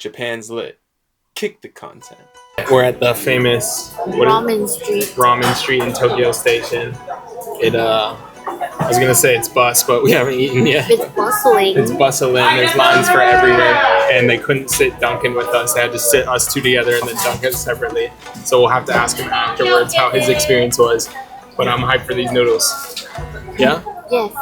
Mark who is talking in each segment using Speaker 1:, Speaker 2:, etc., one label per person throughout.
Speaker 1: Japan's lit. Kick the content.
Speaker 2: We're at the famous
Speaker 3: Ramen Street
Speaker 2: in Tokyo Station. I was gonna say it's bus, but we haven't eaten yet.
Speaker 3: It's bustling.
Speaker 2: It's bustling. There's lines for everywhere, and they couldn't sit Duncan with us. They had to sit us two together and then Duncan separately. So we'll have to ask him afterwards how his experience was. But I'm hyped for these noodles. Yeah?
Speaker 3: Yes.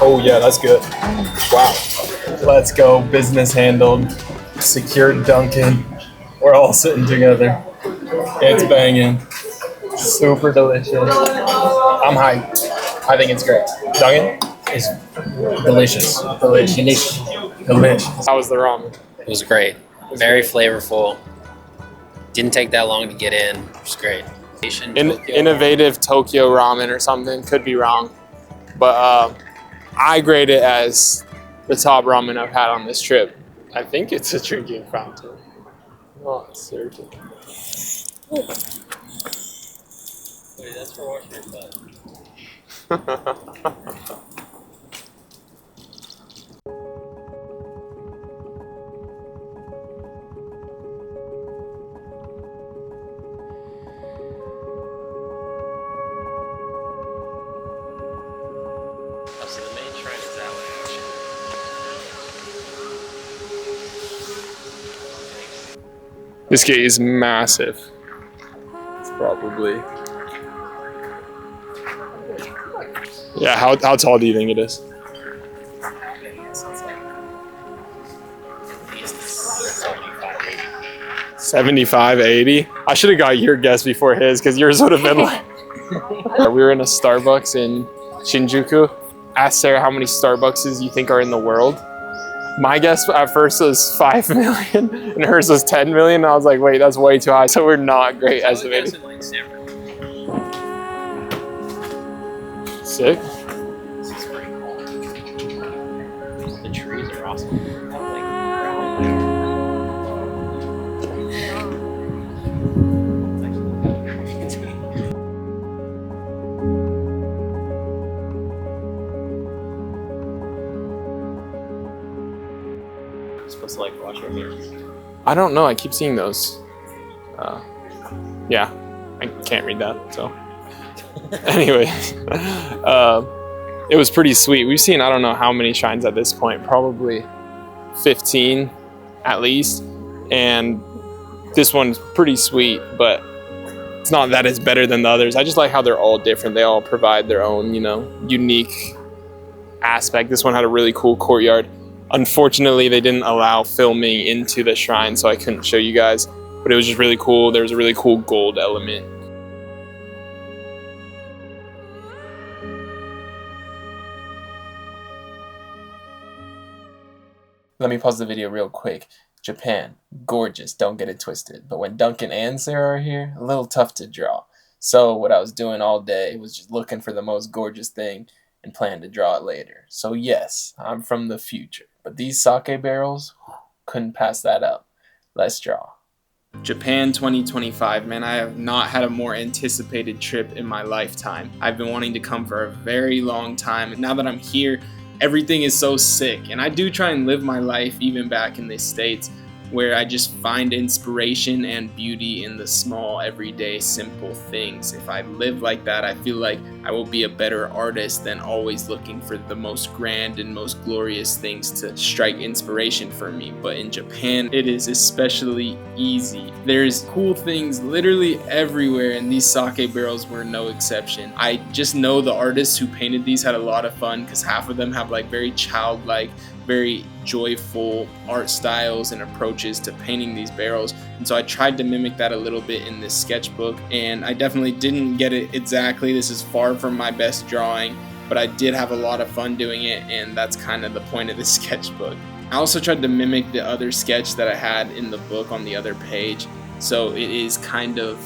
Speaker 2: Oh yeah, that's good. Wow. Let's go. Business handled. Secured Duncan. We're all sitting together. It's banging. Super delicious. I'm hyped. I think it's great. Duncan?
Speaker 4: It's delicious. Delicious.
Speaker 2: How was the ramen?
Speaker 4: It was great. Very flavorful. Didn't take that long to get in. It was great.
Speaker 2: Innovative Tokyo ramen or something. Could be wrong. But I grade it as the top ramen I've had on this trip. I think it's a drinking fountain. Not certain.
Speaker 4: Wait, that's for washing your butt. So the main shrine is that way.
Speaker 2: This gate is massive. It's probably... Yeah, how tall do you think it is? 75, 80? I should have got your guess before his, because yours would have been like... We were in a Starbucks in Shinjuku. Asked Sarah how many Starbuckses you think are in the world. My guess at first was 5 million, and hers was 10 million. And I was like, wait, that's way too high. So we're not great estimating. Sick.
Speaker 4: This is pretty cool. The trees are awesome. Supposed to like watch right here.
Speaker 2: I don't know. I keep seeing those. Yeah, I can't read that. So, anyway, it was pretty sweet. We've seen I don't know how many shrines at this point, probably 15 at least, and this one's pretty sweet, but it's not that it's better than the others. I just like how they're all different. They all provide their own, unique aspect. This one had a really cool courtyard. Unfortunately, they didn't allow filming into the shrine, so I couldn't show you guys, but it was just really cool. There was a really cool gold element. Let me pause the video real quick. Japan, gorgeous, don't get it twisted. But when Duncan and Sarah are here, a little tough to draw. So what I was doing all day was just looking for the most gorgeous thing and plan to draw it later. So yes, I'm from the future. But these sake barrels, couldn't pass that up. Let's draw. Japan 2025, man, I have not had a more anticipated trip in my lifetime. I've been wanting to come for a very long time, and now that I'm here, everything is so sick. And I do try and live my life even back in the States, where I just find inspiration and beauty in the small, everyday, simple things. If I live like that, I feel like I will be a better artist than always looking for the most grand and most glorious things to strike inspiration for me. But in Japan, it is especially easy. There's cool things literally everywhere, and these sake barrels were no exception. I just know the artists who painted these had a lot of fun, because half of them have like very childlike, very joyful art styles and approaches to painting these barrels, and so I tried to mimic that a little bit in this sketchbook, and I definitely didn't get it exactly. This is far from my best drawing, but I did have a lot of fun doing it, and that's kind of the point of this sketchbook. I also tried to mimic the other sketch that I had in the book on the other page, so it is kind of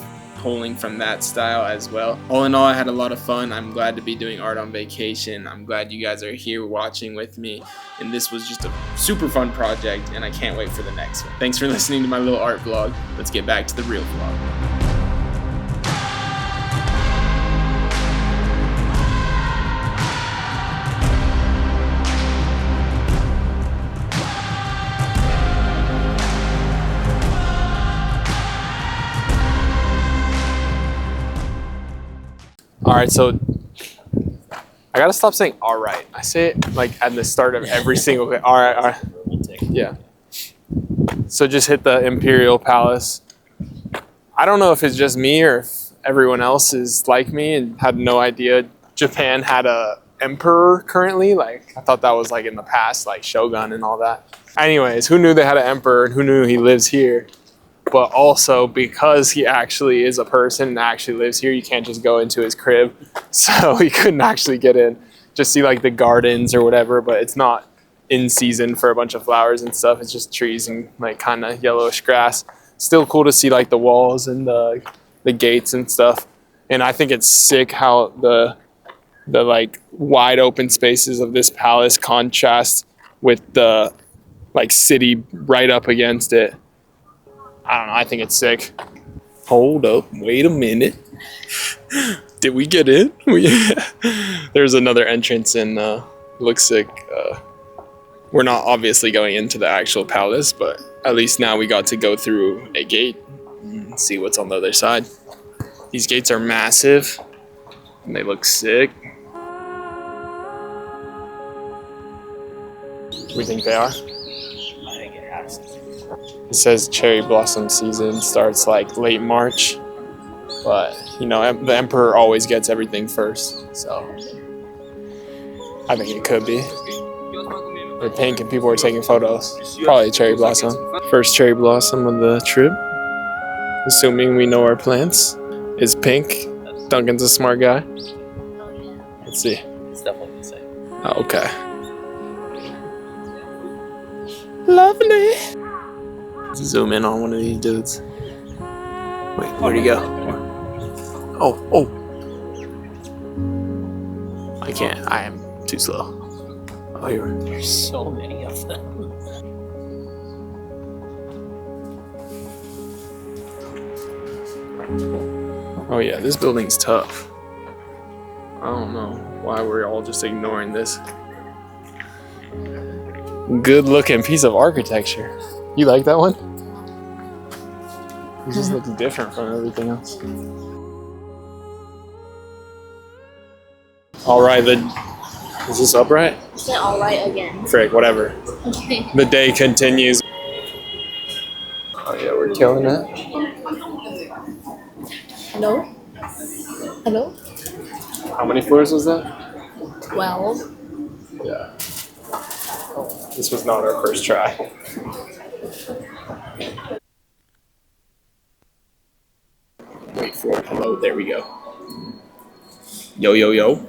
Speaker 2: pulling from that style as well. All in all, I had a lot of fun. I'm glad to be doing art on vacation. I'm glad you guys are here watching with me. And this was just a super fun project, and I can't wait for the next one. Thanks for listening to my little art vlog. Let's get back to the real vlog.
Speaker 1: All right, so I gotta stop saying "all right." I say it like at the start of every single. All right, all right. Yeah. So just hit the Imperial Palace. I don't know if it's just me or if everyone else is like me and had no idea Japan had a emperor currently. Like I thought that was like in the past, like Shogun and all that. Anyways, who knew they had an emperor and who knew he lives here? But also because he actually is a person and actually lives here, you can't just go into his crib. So he couldn't actually get in. Just see like the gardens or whatever, but it's not in season for a bunch of flowers and stuff. It's just trees and like kind of yellowish grass. Still cool to see like the walls and the gates and stuff. And I think it's sick how the like wide open spaces of this palace contrast with the like city right up against it. I don't know, I think it's sick. Hold up, wait a minute. Did we get in? There's another entrance and looks sick. We're not obviously going into the actual palace, but at least now we got to go through a gate and see what's on the other side. These gates are massive and they look sick. We think they are?
Speaker 4: I think it has to.
Speaker 1: It says cherry blossom season starts like late March, but you know, the emperor always gets everything first, so I think it could be. They're pink and people are taking photos. Probably cherry blossom. First cherry blossom of the trip, assuming we know our plants, is pink. Duncan's a smart guy. Let's see.
Speaker 4: It's definitely the same.
Speaker 1: Oh, okay. Lovely. Zoom in on one of these dudes. Wait, where'd he go? Oh. I can't. I am too slow. Oh, here.
Speaker 4: There's so many of them.
Speaker 1: Oh yeah, this building's tough. I don't know why we're all just ignoring this. Good looking piece of architecture. You like that one? It just looks different from everything else. All right, is this upright?
Speaker 3: Say all right again.
Speaker 1: Frick, whatever.
Speaker 3: Okay.
Speaker 1: The day continues. Oh yeah, we're killing it.
Speaker 3: Hello? Hello?
Speaker 1: How many floors was that?
Speaker 3: 12.
Speaker 1: Yeah. This was not our first try. Wait for it. Hello, there we go. Yo, yo, yo.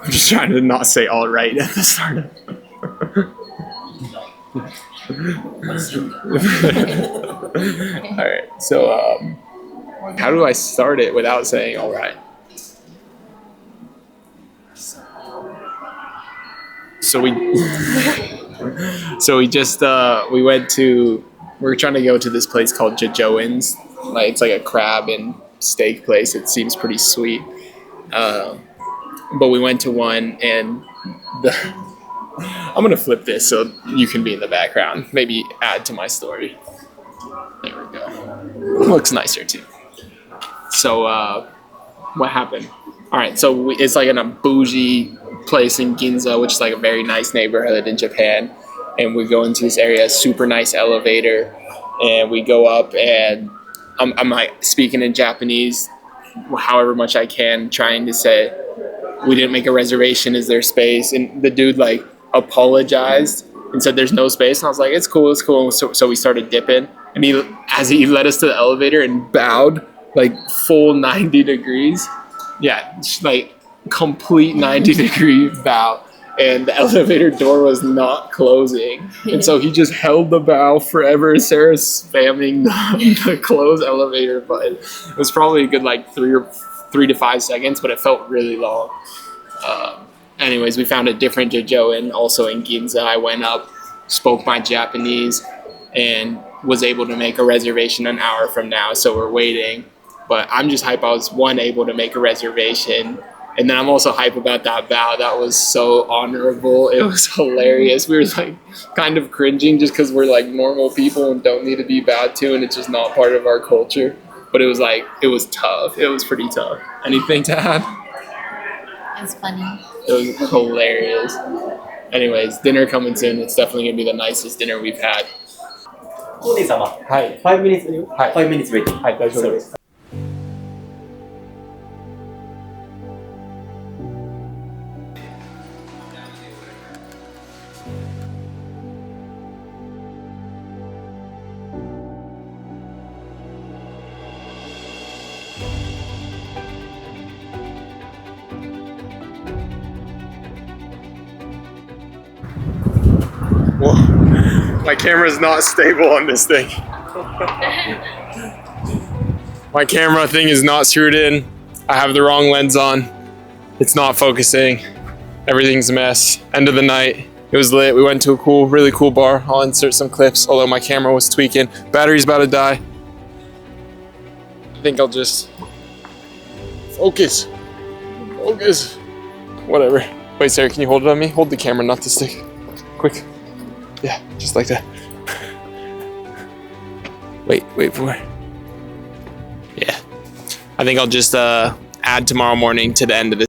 Speaker 1: I'm just trying to not say all right at the start of Alright, so how do I start it without saying all right? So we just we're trying to go to this place called Jajoin's. Like it's like a crab and steak place. It seems pretty sweet. But we went to one and I'm gonna flip this so you can be in the background. Maybe add to my story. There we go. Looks nicer too. So what happened? All right, so it's like in a bougie place in Ginza, which is like a very nice neighborhood in Japan. And we go into this area, super nice elevator, and we go up and I'm like speaking in Japanese, however much I can, trying to say, we didn't make a reservation, is there space? And the dude like apologized and said there's no space. And I was like, it's cool. So we started dipping. And as he led us to the elevator and bowed like full 90 degrees. Yeah, like complete 90 degree bow. and the elevator door was not closing. And so he just held the bow forever. Sarah's spamming the close elevator button. It was probably a good like 3 to 5 seconds, but it felt really long. Anyways, we found a different Jojo and also in Ginza. I went up, spoke my Japanese, and was able to make a reservation an hour from now. So we're waiting. But I'm just hype. I was able to make a reservation. And then I'm also hype about that bow. That was so honorable. It was hilarious. We were like kind of cringing just because we're like normal people and don't need to be bowed to, and it's just not part of our culture. But it was like, it was tough. It was pretty tough. Anything to add?
Speaker 3: It's funny.
Speaker 1: It was hilarious. Anyways, dinner coming soon. It's definitely gonna be the nicest dinner we've had.
Speaker 5: コーディ様、
Speaker 1: はい。
Speaker 5: 5 minutes,
Speaker 1: はい。
Speaker 5: 5 minutes waiting.
Speaker 1: はい、大丈夫です。Whoa, my camera's not stable on this thing. My camera thing is not screwed in. I have the wrong lens on. It's not focusing. Everything's a mess. End of the night. It was lit. We went to a really cool bar. I'll insert some clips, although my camera was tweaking. Battery's about to die. I think I'll just focus. Whatever. Wait, Sarah, can you hold it on me? Hold the camera, not the stick. Quick. Yeah, just like that. Wait for it. Yeah. I think I'll just add tomorrow morning to the end of this